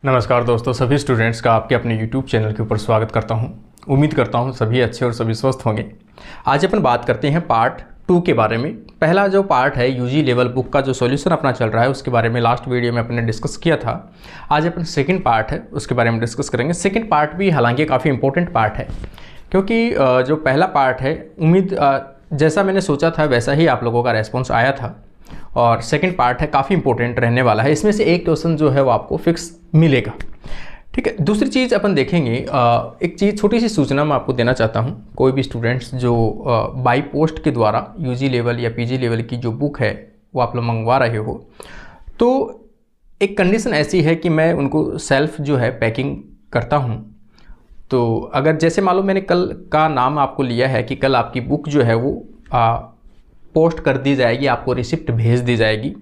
नमस्कार दोस्तों, सभी स्टूडेंट्स का आपके अपने YouTube चैनल के ऊपर स्वागत करता हूं। उम्मीद करता हूं सभी अच्छे और सभी स्वस्थ होंगे। आज अपन बात करते हैं पार्ट 2 के बारे में। पहला जो पार्ट है यूजी लेवल बुक का जो सॉल्यूशन अपना चल रहा है उसके बारे में लास्ट वीडियो में अपने डिस्कस किया था। आज अपन सेकेंड पार्ट है उसके बारे में डिस्कस करेंगे। सेकेंड पार्ट भी हालांकि काफ़ी इंपॉर्टेंट पार्ट है, क्योंकि जो पहला पार्ट है उम्मीद जैसा मैंने सोचा था वैसा ही आप लोगों का रेस्पॉन्स आया था, और सेकंड पार्ट है काफ़ी इंपॉर्टेंट रहने वाला है। इसमें से एक क्वेश्चन जो है वो आपको फिक्स मिलेगा। ठीक है, दूसरी चीज़ अपन देखेंगे, एक चीज़ छोटी सी सूचना मैं आपको देना चाहता हूँ। कोई भी स्टूडेंट्स जो बाई पोस्ट के द्वारा यूजी लेवल या पीजी लेवल की जो बुक है वो आप लोग मंगवा रहे हो, तो एक कंडीशन ऐसी है कि मैं उनको सेल्फ जो है पैकिंग करता हूँ। तो अगर जैसे मालूम मैंने कल का नाम आपको लिया है कि कल आपकी बुक जो है वो पोस्ट कर दी जाएगी, आपको रिसिप्ट भेज दी जाएगी,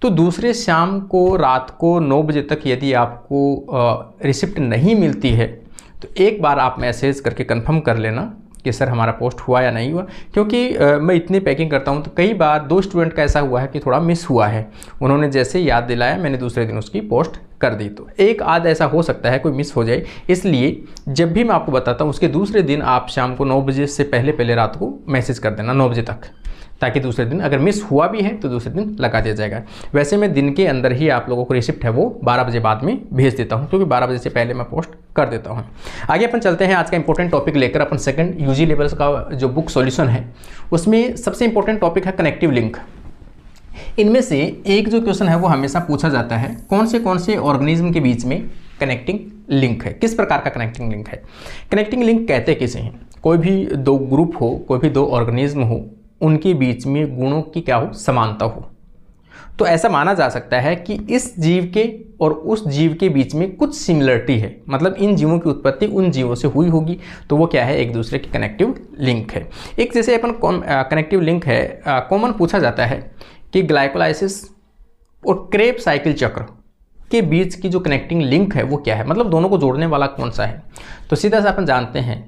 तो दूसरे शाम को रात को 9 बजे तक यदि आपको रिसिप्ट नहीं मिलती है तो एक बार आप मैसेज करके कंफर्म कर लेना कि सर हमारा पोस्ट हुआ या नहीं हुआ। क्योंकि मैं इतनी पैकिंग करता हूं तो कई बार 2 स्टूडेंट का ऐसा हुआ है कि थोड़ा मिस हुआ है, उन्होंने जैसे याद दिलाया मैंने दूसरे दिन उसकी पोस्ट कर दी। तो एक आध ऐसा हो सकता है कोई मिस हो जाए, इसलिए जब भी मैं आपको बताता हूँ उसके दूसरे दिन आप शाम को 9 बजे से पहले रात को मैसेज कर देना 9 बजे तक, ताकि दूसरे दिन अगर मिस हुआ भी है तो दूसरे दिन लगा दिया जाएगा। वैसे मैं दिन के अंदर ही आप लोगों को रिसिप्ट है वो 12 बजे बाद में भेज देता हूं, क्योंकि 12 बजे से पहले मैं पोस्ट कर देता हूं। आगे अपन चलते हैं, आज का इंपॉर्टेंट टॉपिक लेकर अपन सेकंड यूजी लेवल्स का जो बुक सॉल्यूशन है उसमें सबसे इंपॉर्टेंट टॉपिक है कनेक्टिव लिंक। इनमें से एक जो क्वेश्चन है वो हमेशा पूछा जाता है, कौन से ऑर्गेनिज्म के बीच में कनेक्टिंग लिंक है, किस प्रकार का कनेक्टिंग लिंक है। कनेक्टिंग लिंक कहते किसे हैं? कोई भी दो ग्रुप हो, कोई भी दो ऑर्गेनिज्म हो, उनके बीच में गुणों की क्या हो, समानता हो। तो ऐसा माना जा सकता है कि इस जीव के और उस जीव के बीच में कुछ सिमिलरिटी है, मतलब इन जीवों की उत्पत्ति उन जीवों से हुई होगी, तो वो क्या है, एक दूसरे की कनेक्टिव लिंक है। एक जैसे अपन कनेक्टिव लिंक है, कॉमन पूछा जाता है कि ग्लाइकोलाइसिस और क्रेब साइकिल चक्र के बीच की जो कनेक्टिंग लिंक है वो क्या है, मतलब दोनों को जोड़ने वाला कौन सा है। तो सीधा सा अपन जानते हैं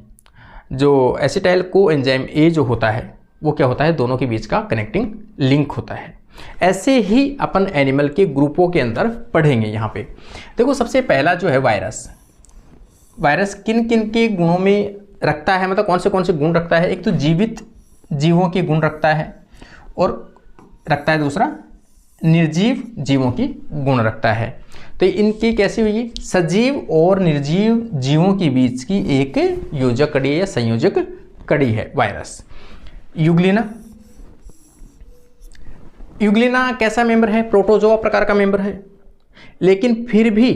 जो एसिटाइल को एंजाइम ए जो होता है वो क्या होता है, दोनों के बीच का कनेक्टिंग लिंक होता है। ऐसे ही अपन एनिमल के ग्रुपों के अंदर पढ़ेंगे। यहाँ पे देखो, सबसे पहला जो है वायरस किन किन के गुणों में रखता है, मतलब कौन से गुण रखता है। एक तो जीवित जीवों के गुण रखता है और रखता है दूसरा निर्जीव जीवों की गुण रखता है। तो इनकी कैसी हुई, सजीव और निर्जीव जीवों के बीच की एक योजक कड़ी या संयोजक कड़ी है वायरस। यूग्लिना कैसा मेंबर है, प्रोटोजोआ प्रकार का मेंबर है, लेकिन फिर भी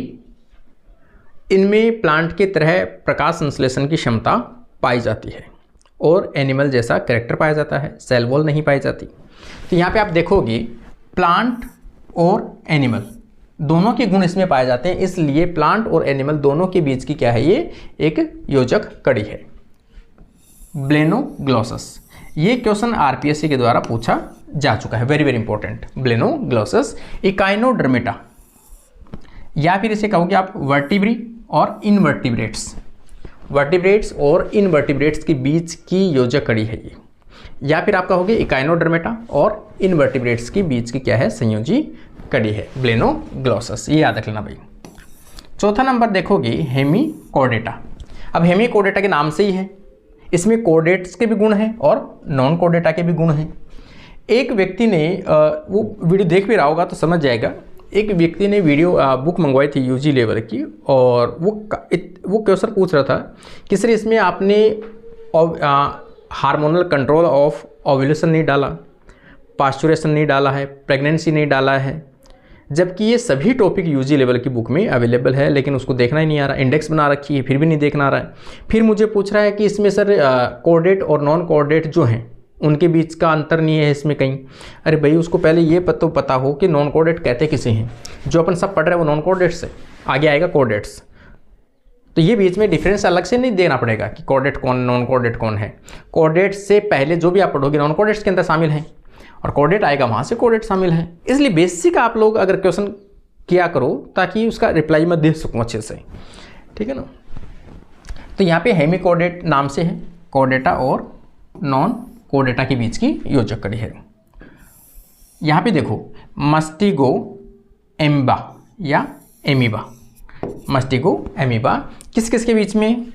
इनमें प्लांट की तरह प्रकाश संश्लेषण की क्षमता पाई जाती है और एनिमल जैसा कैरेक्टर पाया जाता है, सेल वॉल नहीं पाई जाती। तो यहाँ पे आप देखोगे प्लांट और एनिमल दोनों के गुण इसमें पाए जाते हैं, इसलिए प्लांट और एनिमल दोनों के बीच की क्या है, ये एक योजक कड़ी है। ब्लेनोग्लोसस, ये क्वेश्चन आरपीएससी के द्वारा पूछा जा चुका है, वेरी इंपॉर्टेंट। ब्लेनोग्लोसस इकाइनोडर्मेटा, या फिर इसे कहोगे आप वर्टिब्री और इनवर्टिब्रेट्स, वर्टिब्रेट्स और इनवर्टिब्रेट्स के बीच की योजक कड़ी है ये, या फिर आप कहोगे इकाइनोडर्मेटा और इनवर्टिब्रेट्स के बीच की क्या है, संयोजी कड़ी है, ब्लेनोग्लोसस। ये याद रख लेना भाई। चौथा नंबर देखोगे हेमिकोडेटा। अब हेमिकोडेटा के नाम से ही है, इसमें कोडेट्स के भी गुण हैं और नॉन कोडेटा के भी गुण हैं। एक व्यक्ति ने वो वीडियो देख भी रहा होगा तो समझ जाएगा, एक व्यक्ति ने बुक मंगवाई थी यूजी लेवल की, और वो क्वेश्चन पूछ रहा था कि सर इसमें आपने हार्मोनल कंट्रोल ऑफ ओव्यूलेशन नहीं डाला, पास्चुरेशन नहीं डाला है, प्रेगनेंसी नहीं डाला है, जबकि ये सभी टॉपिक यूजी लेवल की बुक में अवेलेबल है, लेकिन उसको देखना ही नहीं आ रहा। इंडेक्स बना रखी है फिर भी नहीं देखना आ रहा है। फिर मुझे पूछ रहा है कि इसमें सर कोडेट और नॉन कोडेट जो हैं उनके बीच का अंतर नहीं है इसमें कहीं। अरे भाई, उसको पहले ये पता हो कि नॉन कोडेट कहते किसे हैं। जो अपन सब पढ़ रहे हैं वो नॉन कोडेट से, आगे आएगा कोडेट्स। तो ये बीच में डिफरेंस अलग से नहीं देना पड़ेगा कि कोडेट कौन नॉन कोडेट कौन है। कोडेट से पहले जो भी आप पढ़ोगे नॉन कोडेट्स के अंदर शामिल हैं, और कोडेट आएगा वहाँ से कोडेट शामिल है। इसलिए बेसिक आप लोग अगर क्वेश्चन किया करो ताकि उसका रिप्लाई मैं दे सकूँ अच्छे से, ठीक है ना। तो यहाँ पे हेमिकोडेट नाम से है, कोडेटा और नॉन कोडेटा के बीच की योजक कड़ी है। यहाँ पे देखो मस्टिगो एम्बा या एमीबा, मस्टिको एमीबा किस किस के बीच में,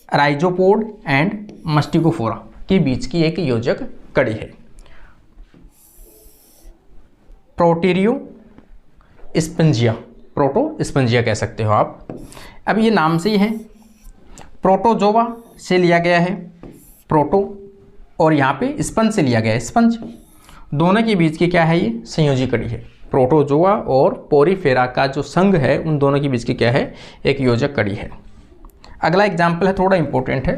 राइजोपोड एंड मस्टिकोफोरा के बीच की एक योजक कड़ी है। प्रोटीरियो स्पंजिया, प्रोटो स्पंजिया कह सकते हो आप। अब ये नाम से ही है, प्रोटोजोवा से लिया गया है प्रोटो, और यहाँ पे स्पंज से लिया गया है स्पंज। दोनों के बीच की क्या है, ये संयोजी कड़ी है। प्रोटोजोआ और पोरीफेरा का जो संघ है उन दोनों के बीच की क्या है, एक योजक कड़ी है। अगला एग्जाम्पल है, थोड़ा इंपॉर्टेंट है,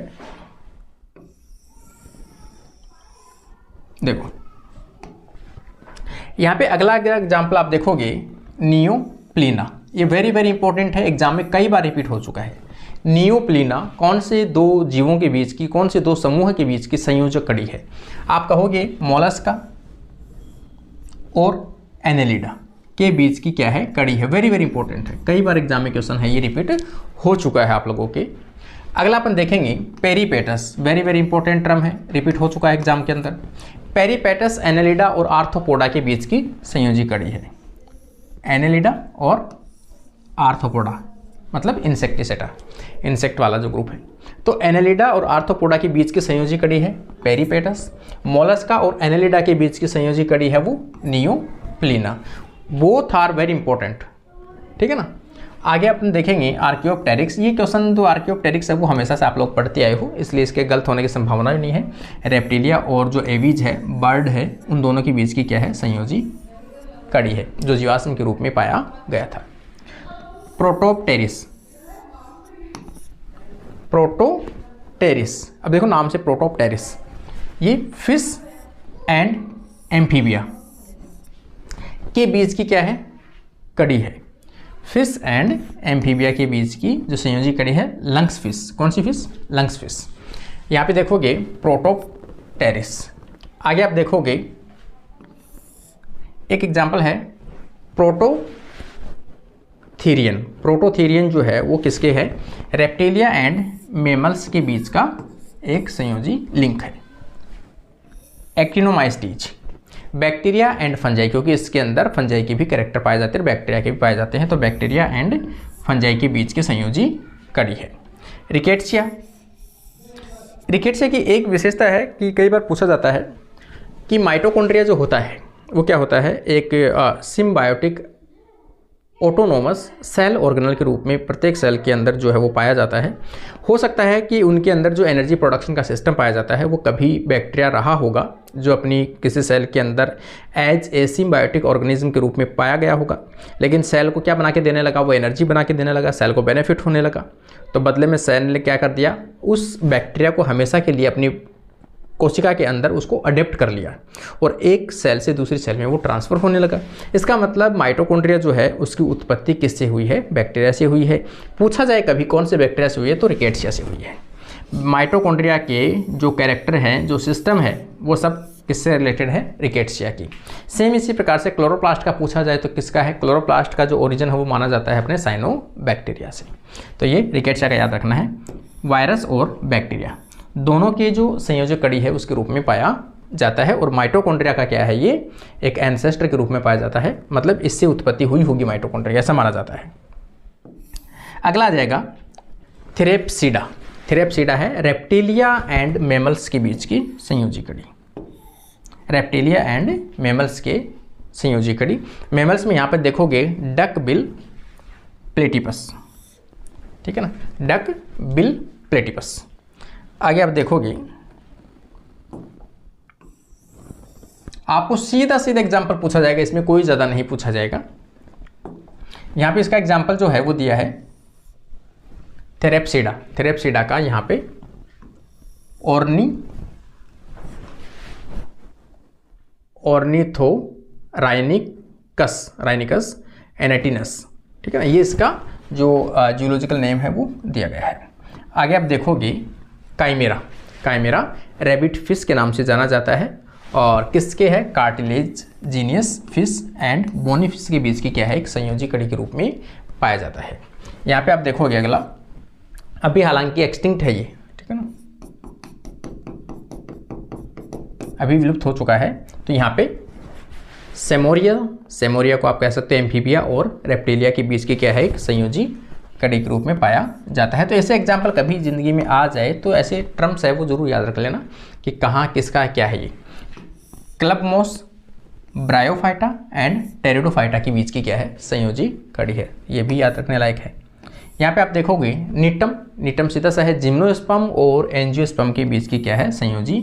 देखो यहाँ पे अगला एग्जाम्पल आप देखोगे नियोप्लीना। ये वेरी वेरी इंपॉर्टेंट है, एग्जाम में कई बार रिपीट हो चुका है। नियोप्लीना कौन से दो जीवों के बीच की, कौन से दो समूह के बीच की संयोजक कड़ी है? आप कहोगे मोलस्का और एनेलिडा के बीच की क्या है, कड़ी है। वेरी वेरी इंपॉर्टेंट है, कई बार एग्जाम में क्वेश्चन है, ये रिपीट हो चुका है आप लोगों के। अगला अपन देखेंगे peripatus, very very important term है, रिपीट हो चुका है एग्जाम के अंदर। पेरीपेटस एनेलिडा और आर्थ्रोपोडा के बीच की संयोजी कड़ी है। एनेलिडा और आर्थ्रोपोडा मतलब इंसेक्टिसेटा, इंसेक्ट वाला जो ग्रुप है। तो एनेलिडा और आर्थ्रोपोडा के बीच की संयोजी कड़ी है पेरीपेटस। मोलस्का और एनेलिडा के बीच की संयोजी कड़ी है वो Neopilina. Both are very important, ठीक है ना। आगे अपन देखेंगे आर्कियोप्टेरिक्स। ये क्वेश्चन जो आर्कियोप्टेरिक्स है वो हमेशा से आप लोग पढ़ते आए हो, इसलिए इसके गलत होने की संभावना भी नहीं है। रेप्टिलिया और जो एवीज है, बर्ड है, उन दोनों के बीच की क्या है, संयोजी कड़ी है, जो जीवाश्म के रूप में पाया गया था। प्रोटोप्टेरिस, प्रोटोप्टेरिस, अब देखो नाम से प्रोटोप्टेरिस, ये फिश एंड एम्फीबिया के बीच की क्या है, कड़ी है। फिश एंड एम्फीबिया के बीच की जो संयोजी कड़ी है लंग्स फिश। कौन सी फिश, लंग्स फिश। यहाँ पे देखोगे प्रोटोप्टेरिस। आगे आप देखोगे एक एग्जांपल है प्रोटोथीरियन। प्रोटोथीरियन जो है वो किसके है, रेप्टिलिया एंड मेमल्स के बीच का एक संयोजी लिंक है। एक्टिनोमाइस्टीज, बैक्टीरिया एंड फंजाई, क्योंकि इसके अंदर फंजाई के भी कैरेक्टर पाए जाते हैं, बैक्टीरिया के भी पाए जाते हैं, तो बैक्टीरिया एंड फंजाई के बीच की संयोजी कड़ी है। रिकेट्सिया, रिकेट्सिया की एक विशेषता है कि कई बार पूछा जाता है कि माइटोकॉन्ड्रिया जो होता है वो क्या होता है, एक सिम्बायोटिक ऑटोनोमस सेल ऑर्गेनल के रूप में प्रत्येक सेल के अंदर जो है वो पाया जाता है। हो सकता है कि उनके अंदर जो एनर्जी प्रोडक्शन का सिस्टम पाया जाता है वो कभी बैक्टीरिया रहा होगा, जो अपनी किसी सेल के अंदर एज ए सिम्बायोटिक ऑर्गेनिज्म के रूप में पाया गया होगा, लेकिन सेल को क्या बना के देने लगा, वो एनर्जी बना के देने लगा, सेल को बेनिफिट होने लगा। तो बदले में सेल ने क्या कर दिया, उस बैक्टीरिया को हमेशा के लिए अपनी कोशिका के अंदर उसको अडेप्ट कर लिया और एक सेल से दूसरी सेल में वो ट्रांसफ़र होने लगा। इसका मतलब माइटोकॉन्ड्रिया जो है उसकी उत्पत्ति किससे हुई है, बैक्टीरिया से हुई है। पूछा जाए कभी कौन से बैक्टीरिया से हुई है, तो रिकेट्सिया से हुई है। माइटोकॉन्ड्रिया के जो कैरेक्टर हैं, जो सिस्टम है, वो सब किससे रिलेटेड है, रिकेट्सिया की। सेम इसी प्रकार से क्लोरोप्लास्ट का पूछा जाए तो किसका है, क्लोरोप्लास्ट का जो ओरिजिन है वो माना जाता है अपने साइनोबैक्टीरिया से। तो ये रिकेट्सिया का याद रखना है। वायरस और बैक्टीरिया दोनों के जो संयोजक कड़ी है उसके रूप में पाया जाता है, और माइटोकॉन्ड्रिया का क्या है, ये एक एंसेस्टर के रूप में पाया जाता है, मतलब इससे उत्पत्ति हुई होगी माइटोकॉन्ड्रिया, ऐसा माना जाता है। अगला आ जाएगा थेरेप्सिडा। थेरेप्सिडा है रेप्टिलिया एंड मेमल्स के बीच की संयोजी कड़ी। रेप्टिलिया एंड मेमल्स के संयोजी कड़ी। मेमल्स में यहाँ पर देखोगे डक बिल प्लेटिपस, ठीक है ना, डक बिल प्लेटिपस। आगे आप देखोगे, आपको सीधा सीधा एग्जाम्पल पूछा जाएगा, इसमें कोई ज़्यादा नहीं पूछा जाएगा। यहाँ पे इसका एग्जाम्पल जो है वो दिया है थेरेप्सिडा। थेरेप्सिडा का यहाँ पे राइनिकस एनेटिनस, ठीक है ना, ये इसका जो जियोलॉजिकल नेम है वो दिया गया है। आगे आप देखोगे काइमेरा। काइमेरा रैबिट फिश के नाम से जाना जाता है, और किसके है, cartilaginous fish and bony fish के बीच की क्या है, एक संयोजी कड़ी के रूप में पाया जाता है। यहाँ पे आप देखोगे अगला, अभी हालांकि एक्सटिंक्ट है ये, ठीक है ना, अभी विलुप्त हो चुका है। तो यहाँ पे सेमोरिया को आप कह सकते हैं एम्फीबिया और रेप्टिलिया के बीच की क्या है, एक संयोजी कड़ी के रूप में पाया जाता है। तो ऐसे एग्जाम्पल कभी ज़िंदगी में आ जाए तो ऐसे टर्म्स है वो ज़रूर याद रख लेना कि कहाँ किसका क्या है। ये क्लब मोस ब्रायोफाइटा एंड टेरिडोफाइटा के बीच की क्या है, संयोजी कड़ी है, ये भी याद रखने लायक है। यहाँ पे आप देखोगे निटम सीधा सा है जिम्नोस्पर्म और एंजियोस्पर्म के बीच की क्या है, संयोजी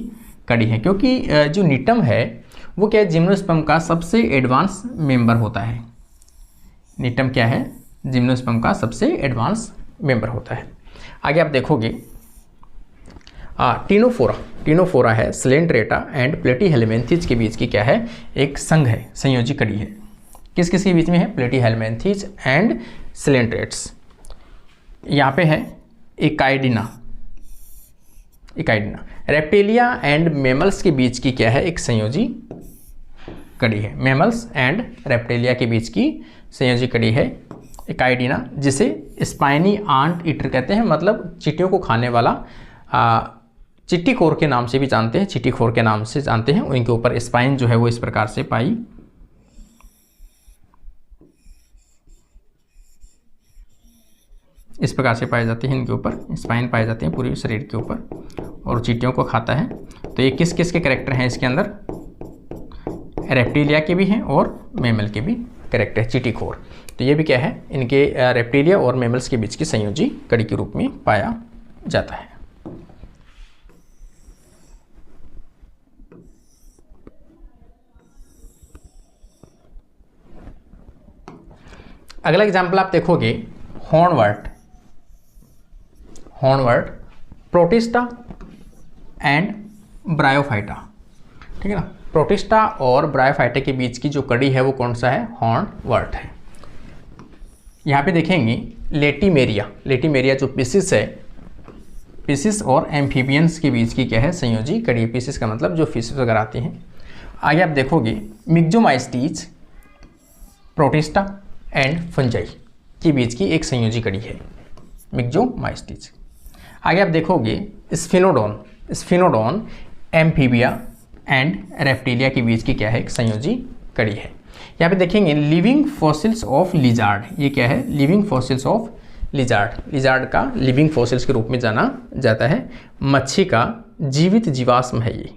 कड़ी है, क्योंकि जो निटम है वो क्या है, जिम्नोस्पर्म का सबसे एडवांस मेंबर होता है। निटम क्या है, जिम्नोस्पर्म का सबसे एडवांस मेंबर होता है। आगे आप देखोगे टीनोफोरा है सिलेंट्रेटा एंड प्लेटीहेल्मिन्थेस के बीच की क्या है, एक संघ है, संयोजी कड़ी है। किस किस के बीच में है, प्लेटीहेल्मिन्थेस एंड सिलेंट्रेट्स। यहाँ पे है इकाइडिना। रेप्टिलिया एंड मेमल्स के बीच की क्या है, एक संयोजी कड़ी है। मेमल्स एंड रेप्टिलिया के बीच की संयोजी कड़ी है इकाइडिना, जिसे स्पाइनी आंट ईटर कहते हैं, मतलब चींटियों को खाने वाला चिट्टीखोर के नाम से भी जानते हैं, चिट्टीखोर के नाम से जानते हैं। उनके ऊपर स्पाइन जो है वो इस प्रकार से पाई जाती है, इनके ऊपर स्पाइन पाए जाते हैं पूरे शरीर के ऊपर, और चींटियों को खाता है। तो ये किस किस के कैरेक्टर हैं इसके अंदर, रेप्टिलिया के भी हैं और मेमल के भी कैरेक्टर है, चिट्टीखोर। तो ये भी क्या है, इनके रेप्टिलिया और मेमल्स के बीच की संयोजी कड़ी के रूप में पाया जाता है। अगला एग्जाम्पल आप देखोगे हॉर्नवर्ट प्रोटिस्टा एंड ब्रायोफाइटा, ठीक है ना। प्रोटिस्टा और ब्रायोफाइटा के बीच की जो कड़ी है वो कौन सा है, हॉर्नवर्ट है। यहाँ पे देखेंगे लेटिमेरिया जो पिसिस है, पिसिस और एम्फीबियंस के बीच की क्या है, संयोजी कड़ी। पिसिस का मतलब जो फिशेस वगैरह आती हैं। आगे आप देखोगे मिक्सोमाइस्टीज प्रोटिस्टा एंड फंजाई के बीच की एक संयोजी कड़ी है, मिक्सोमाइस्टीज। आगे आप देखोगे स्फिनोडोन एम्फीबिया एंड रेप्टिलिया के बीच की क्या है, एक संयोजी कड़ी है। यहाँ पे देखेंगे लिविंग फॉसिल्स ऑफ लिजार्ड, ये क्या है, लिविंग फॉसिल्स ऑफ लिजार्ड का लिविंग फॉसिल्स के रूप में जाना जाता है। मच्छी का जीवित जीवाश्म है ये,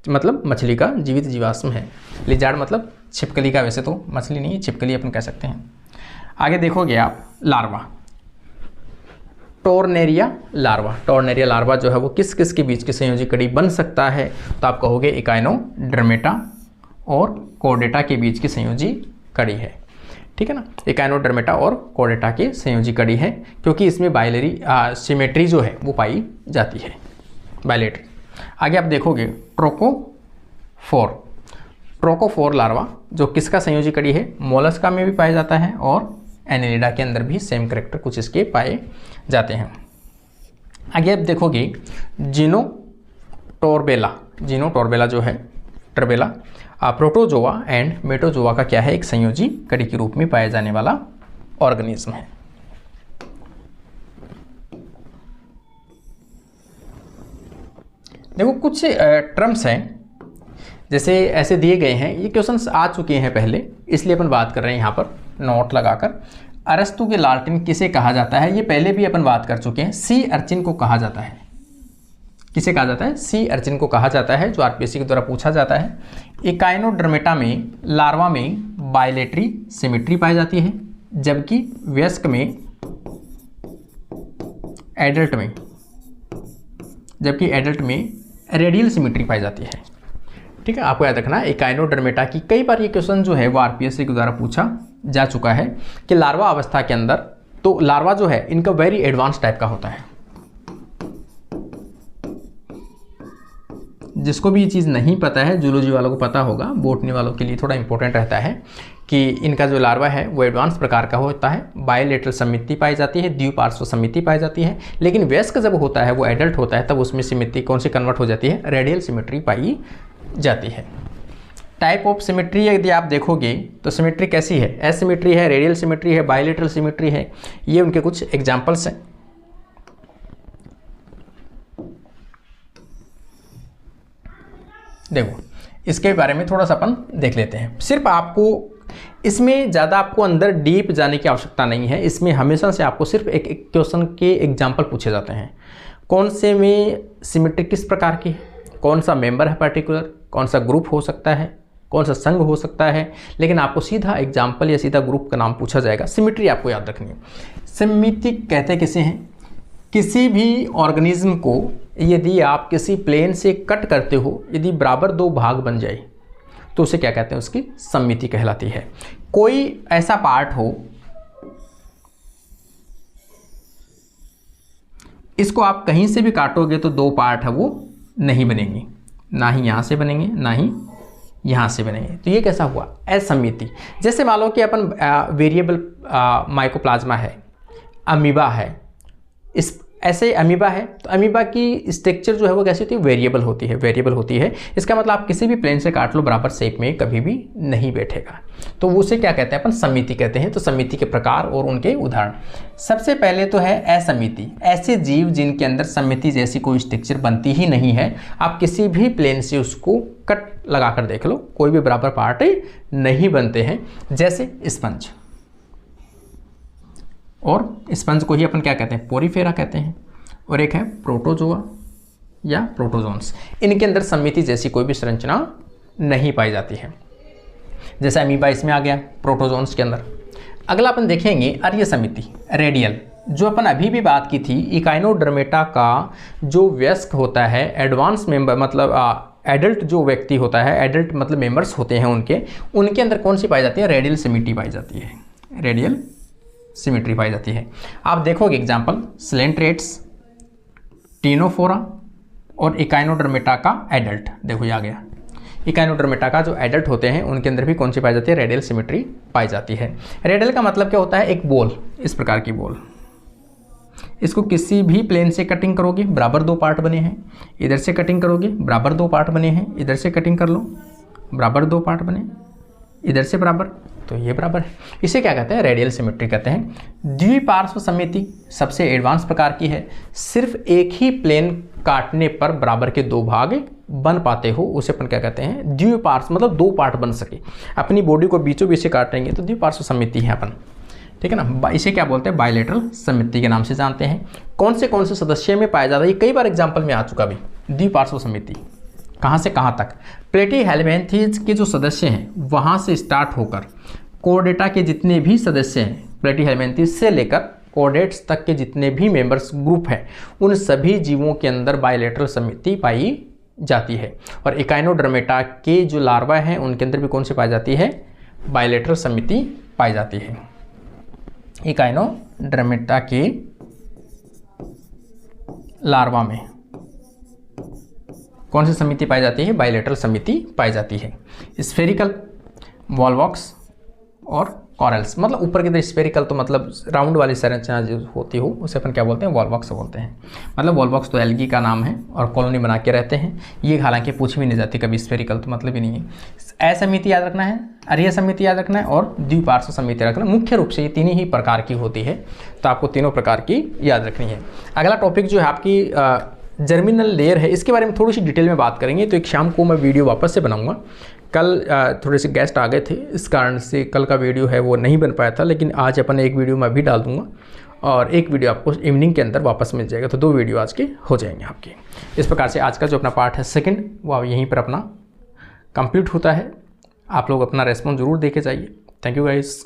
मतलब मछली का जीवित जीवाश्म है। लिजार्ड मतलब छिपकली का, वैसे तो मछली नहीं है, छिपकली अपन कह सकते हैं। आगे देखोगे आप लार्वा, टोर्नेरिया लार्वा जो है वो किस किस के बीच की संयोजी कड़ी बन सकता है, तो आप कहोगे इकाइनोडर्मेटा और कोर्डेटा के बीच की संयोजी कड़ी है, ठीक है ना। इकाइनोडर्मेटा और कोर्डेटा की संयोजी कड़ी है, क्योंकि इसमें बाइलरी सिमेट्री जो है वो पाई जाती है, बाइलेटरी। आगे आप देखोगे ट्रोकोफोर लार्वा जो किसका संयोजी कड़ी है, मोलस्का में भी पाया जाता है और एनेलिडा के अंदर भी सेम कैरेक्टर कुछ इसके पाए जाते हैं। आगे आप देखोगे जिनोटोरबेला जो है टर्बेला, प्रोटोजोआ एंड मेटोजोआ का क्या है, एक संयोजी कड़ी के रूप में पाया जाने वाला ऑर्गेनिज्म है। देखो कुछ टर्म्स हैं जैसे ऐसे दिए गए हैं, ये क्वेश्चंस आ चुके हैं पहले, इसलिए अपन बात कर रहे हैं यहाँ पर नोट लगाकर। अरस्तु के लार्टिन किसे कहा जाता है, ये पहले भी अपन बात कर चुके हैं। सी अर्चिन को कहा जाता है, किसे कहा जाता है, सी अर्चिन को कहा जाता है, जो आरपीएससी के द्वारा पूछा जाता है। इकाइनोडर्मेटा में लार्वा में बाइलेटरी सिमेट्री पाई जाती है, जबकि वयस्क में एडल्ट में रेडियल सिमेट्री पाई जाती है, ठीक है। आपको याद रखना इकाइनोडर्मेटा की कई बार ये क्वेश्चन जो है वो आरपीएससी के द्वारा पूछा जा चुका है कि लार्वा अवस्था के अंदर, तो लार्वा जो है इनका वेरी एडवांस टाइप का होता है। जिसको भी ये चीज़ नहीं पता है, जूलॉजी वालों को पता होगा, बोटनी वालों के लिए थोड़ा इंपॉर्टेंट रहता है कि इनका जो लार्वा है वो एडवांस प्रकार का होता है। बायलेटरल सममिति पाई जाती है, द्विपार्श्व सममिति पाई जाती है, लेकिन वयस्क जब होता है, वो एडल्ट होता है, तब उसमें सिमिट्री कौन सी कन्वर्ट हो जाती है, रेडियल सिमेट्री पाई जाती है। टाइप ऑफ सिमेट्री यदि आप देखोगे तो सिमेट्री कैसी है, एसिमेट्री है, रेडियल सिमेट्री है, बायलेटरल सिमेट्री है, ये उनके कुछ एग्जाम्पल्स हैं। देखो इसके बारे में थोड़ा सा अपन देख लेते हैं। सिर्फ आपको इसमें ज़्यादा आपको अंदर डीप जाने की आवश्यकता नहीं है। इसमें हमेशा से आपको सिर्फ एक क्वेश्चन के एग्जाम्पल पूछे जाते हैं। कौन से में सिमेट्री किस प्रकार की है, कौन सा मेंबर है पर्टिकुलर, कौन सा ग्रुप हो सकता है, कौन सा संघ हो सकता है, लेकिन आपको सीधा एग्जाम्पल या सीधा ग्रुप का नाम पूछा जाएगा। सिमेट्री आपको याद रखनी है। सममिति कहते किसे हैं? किसी भी ऑर्गेनिज्म को यदि आप किसी प्लेन से कट करते हो, यदि बराबर दो भाग बन जाए तो उसे क्या कहते हैं? उसकी सममिति कहलाती है। कोई ऐसा पार्ट हो, इसको आप कहीं से भी काटोगे तो दो पार्ट है वो नहीं बनेंगे, ना ही यहां से बनेंगे ना ही यहां से बनेंगे। तो ये कैसा हुआ? असममिति। जैसे मान लो कि अपन वेरिएबल माइकोप्लाज्मा है, अमीबा है, इस ऐसे अमीबा है तो अमीबा की स्ट्रक्चर जो है वो कैसी होती है? वेरिएबल होती है। वेरिएबल होती है, इसका मतलब आप किसी भी प्लेन से काट लो बराबर शेप में कभी भी नहीं बैठेगा। तो उसे क्या कहते हैं? अपन सममिति कहते हैं। तो सममिति के प्रकार और उनके उदाहरण, सबसे पहले तो है असममिति। ऐसे जीव जिनके अंदर सममिति जैसी कोई स्ट्रक्चर बनती ही नहीं है, आप किसी भी प्लेन से उसको कट लगा कर देख लो, कोई भी बराबर पार्ट नहीं बनते हैं। जैसे स्पंज, और स्पंज को ही अपन क्या कहते हैं? पोरीफेरा कहते हैं। और एक है प्रोटोजोआ या प्रोटोजोन्स। इनके अंदर सममिति जैसी कोई भी संरचना नहीं पाई जाती है। जैसे अमीबा इसमें आ गया, प्रोटोजोन्स के अंदर। अगला अपन देखेंगे अर्य सममिति, रेडियल। जो अपन अभी भी बात की थी, इकाइनोडर्मेटा का जो वयस्क होता है, एडवांस मेंबर मतलब एडल्ट जो व्यक्ति होता है, एडल्ट मतलब मेंबर्स होते हैं उनके अंदर कौन सी पाई जाती है? रेडियल सिमिट्री पाई जाती है। रेडियल सिमेट्री पाई जाती है। आप देखोगे एग्जांपल, स्लेंट्रेट्स, टीनोफोरा और इकाइनोडर्मेटा का एडल्ट। देखो ये आ गया। इकाइनोडर्मेटा का जो एडल्ट होते हैं उनके अंदर भी कौन सी पाई जाती है? रेडियल सिमेट्री पाई जाती है। रेडियल का मतलब क्या होता है? एक बॉल, इस प्रकार की बॉल। इसको किसी भी प्लेन से कटिंग करोगे बराबर दो पार्ट बने हैं, इधर से कटिंग करोगे बराबर दो पार्ट बने हैं, इधर से कटिंग कर लो बराबर दो पार्ट बने, इधर से बराबर, तो ये बराबर है। इसे क्या कहते हैं? रेडियल सिमेट्री कहते हैं। द्विपार्श्व सममिति सबसे एडवांस प्रकार की है। सिर्फ एक ही प्लेन काटने पर बराबर के दो भाग बन पाते हो, उसे अपन क्या कहते हैं? द्विपार्श्व, मतलब दो पार्ट बन सके। अपनी बॉडी को बीचों बीच से काटेंगे तो द्विपार्श्व सममिति है अपन, ठीक है ना। इसे क्या बोलते हैं? बायलैटरल सममिति के नाम से जानते हैं। कौन से सदस्य में पाया जाता है? ये कई बार एग्जाम्पल में आ चुका भी। द्विपार्श्व सममिति कहाँ से कहाँ तक? प्लेटीहेल्मिन्थेस के जो सदस्य हैं वहाँ से स्टार्ट होकर कोर्डेटा के जितने भी सदस्य हैं, प्लेटीहेल्मिन्थेस से लेकर कोर्डेट्स तक के जितने भी मेंबर्स ग्रुप हैं, उन सभी जीवों के अंदर बायलैटरल सममिति पाई जाती है। और इकाइनोडर्मेटा के जो लार्वा हैं उनके अंदर भी कौन सी पाई जाती है? बायलैटरल सममिति पाई जाती है। इकाइनोडर्मेटा के लार्वा में कौन सी समिति पाई जाती है? बायलैटरल समिति पाई जाती है। स्फेरिकल, वॉलवॉक्स और कॉरल्स, मतलब ऊपर की तरफ स्फेरिकल तो मतलब राउंड वाली संरचना जो होती हो उसे अपन क्या बोलते हैं? वॉलवॉक्स बोलते हैं। मतलब वॉलवॉक्स तो एल्गी का नाम है और कॉलोनी बना के रहते हैं। ये हालांकि पूछ भी नहीं जाती कभी, स्फेरिकल तो मतलब ही नहीं है। असमिति याद रखना है, अर्य समिति याद रखना है और द्विपार्श्व समिति रखना। मुख्य रूप से ये तीन ही प्रकार की होती है, तो आपको तीनों प्रकार की याद रखनी है। अगला टॉपिक जो है आपकी जर्मिनल लेयर है, इसके बारे में थोड़ी सी डिटेल में बात करेंगे। तो एक शाम को मैं वीडियो वापस से बनाऊंगा। कल थोड़े से गेस्ट आ गए थे, इस कारण से कल का वीडियो है वो नहीं बन पाया था, लेकिन आज अपन एक वीडियो मैं भी डाल दूंगा और एक वीडियो आपको इवनिंग के अंदर वापस मिल जाएगा। तो दो वीडियो आज के हो जाएंगे आपके। इस प्रकार से आज का जो अपना पार्ट है सेकंड, वो यहीं पर अपना कंप्लीट होता है। आप लोग अपना रेस्पॉन्स ज़रूर देके जाइए। Thank you guys.